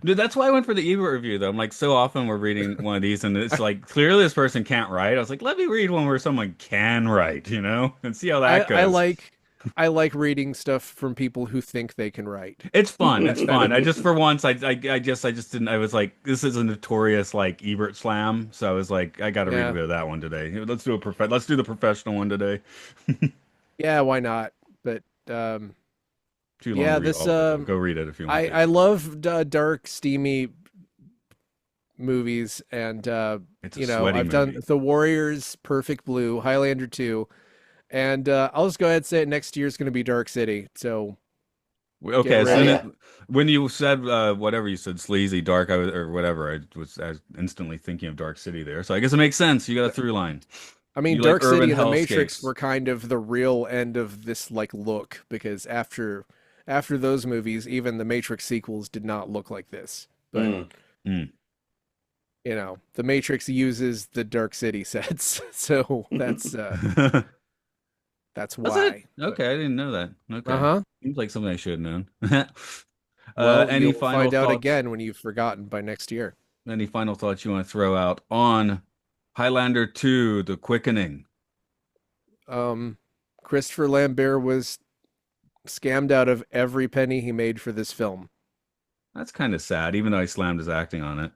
Dude, that's why I went for the Ebert review though. I'm like, so often we're reading one of these and it's like clearly this person can't write. I was like, let me read one where someone can write, and see how I, that I goes. like I like reading stuff from people who think they can write. It's fun. It's fun. I just for once I just didn't I was like, this is a notorious like Ebert slam. So I was like, I gotta read a Yeah. bit of that one today. Let's do the professional one today. Yeah, why not? But Too long yeah, to read this all of it though. Go read it if you want I to. love dark, steamy movies, and It's a sweaty I've done movie. The Warriors, Perfect Blue, Highlander 2, and I'll just go ahead and say it, next year is going to be Dark City. So get Okay, Hell so ready. yeah. when you said whatever you said, sleazy, dark, or whatever, I was instantly thinking of Dark City there. So I guess it makes sense. You got a through line. I mean, You like Dark urban City and The Matrix hellscapes. were kind of the real end of this like look, because after those movies, even the Matrix sequels did not look like this. But Mm. Mm. The Matrix uses the Dark City sets, so that's Was it? why. But Okay, I didn't know that. Okay. uh-huh. Seems like something I should have known. Well, Any you'll final find out thoughts? again when you've forgotten by next year. Any final thoughts you want to throw out on Highlander 2, The Quickening? Um, Christopher Lambert was scammed out of every penny he made for this film That's kind of sad, even though I slammed his acting on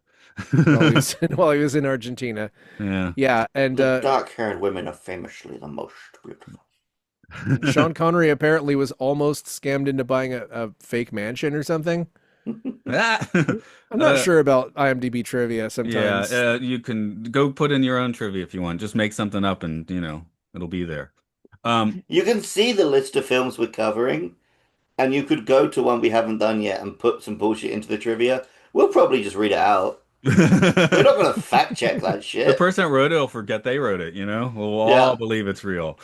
while he it. was while he was in Argentina. Yeah. Yeah, and The dark-haired women are famously the most beautiful. Sean Connery apparently was almost scammed into buying a fake mansion or something. Ah! I'm not Uh, sure about IMDb trivia yeah, sometimes. you can go put in your own trivia if you want. Just make something up and, it'll be there. Um, You can see the list of films we're covering, and you could go to one we haven't done yet and put some bullshit into the trivia. We'll probably just read it out. We're not going to fact check that the shit. person that wrote it will forget they wrote it. We'll all Yeah. believe it's real.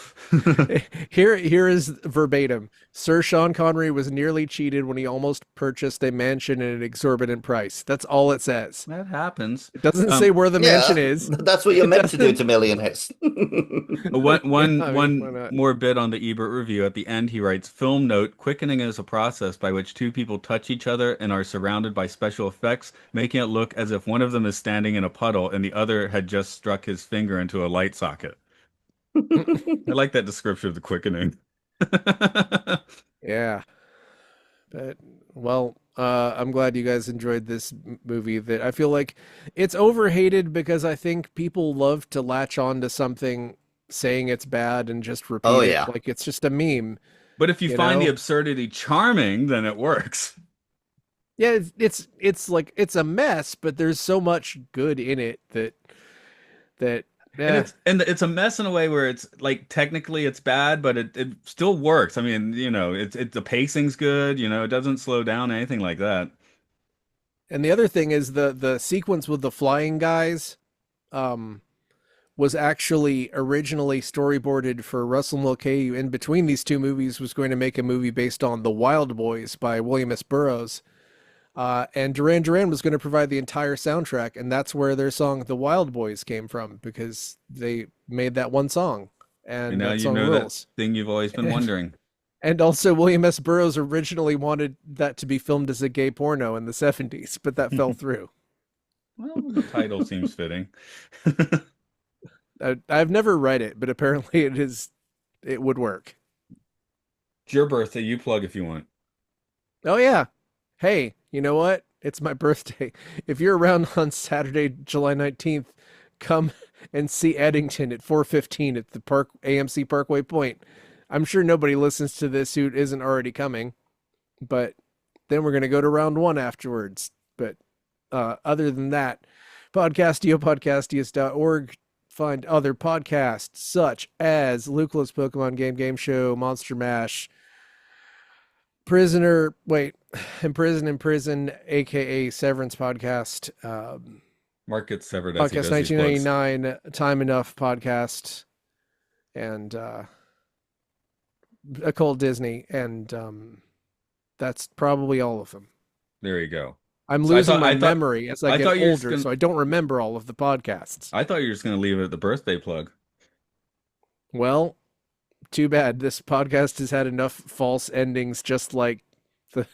Here is verbatim. Sir Sean Connery was nearly cheated when he almost purchased a mansion at an exorbitant price. That's all it says. That happens. It doesn't say Um, where the mansion Yeah. is. That's what you're It meant to do doesn't. to millionaires. one, Yeah, one, I mean, why one not? more bit on the Ebert review. At the end, he writes, "Film note: Quickening is a process by which two people touch each other and are surrounded by special effects, making it look as if one of them is standing in a puddle and the other had just struck his finger into a light socket." I like that description of the quickening. Yeah, but well, I'm glad you guys enjoyed this movie. That I feel like it's overhated because I think people love to latch on to something saying it's bad and just Oh repeat it yeah. like it's just a meme, But if you you find the know? absurdity charming, then it works. Yeah, it's like it's a mess, but there's so much good in it that And yeah. it's a mess in a way where it's like technically it's bad, but it still works. I mean, it's the pacing's good, it doesn't slow down anything like that. And the other thing is the sequence with the flying guys um was actually originally storyboarded for Russell Mulcahy. In between these two movies, was going to make a movie based on The Wild Boys by William S. Burroughs. And Duran Duran was going to provide the entire soundtrack, and that's where their song "The Wild Boys" came from, because they made that one song, And and now that you song know that rules. thing you've always been wondering. And also, William S. Burroughs originally wanted that to be filmed as a gay porno in the '70s, but that fell through. Well, the title seems fitting. I've never read it, but apparently it would work. It's your birthday. You plug if you want. Oh yeah. Hey, you know what? It's my birthday. If you're around on Saturday, July 19th, come and see Eddington at 4:15 at the Park AMC Parkway Point. I'm sure nobody listens to this who isn't already coming, but then we're going to go to round 1 afterwards. But other than that, podcastiopodcastius.org. Find other podcasts such as Lucas Pokemon Game Show, Monster Mash, Prisoner, wait, in prison, aka Severance podcast, Mark gets severed as he podcast does these plugs. 1999, Time Enough podcast, and Occult Disney, and that's probably all of them. There you go. I'm So losing my memory as I I get thought you were just older, gonna, so I don't remember all of the podcasts. I thought you were just gonna leave it at the birthday plug. Well, too bad. This podcast has had enough false endings, just like the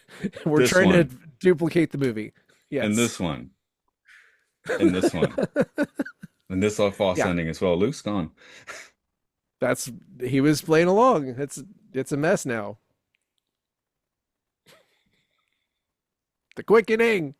we're This trying to one. duplicate the movie. Yes. And this one. And this one. And this all false Yeah. ending as well. Luke's gone. That's he was playing along. It's a mess now. The Quickening.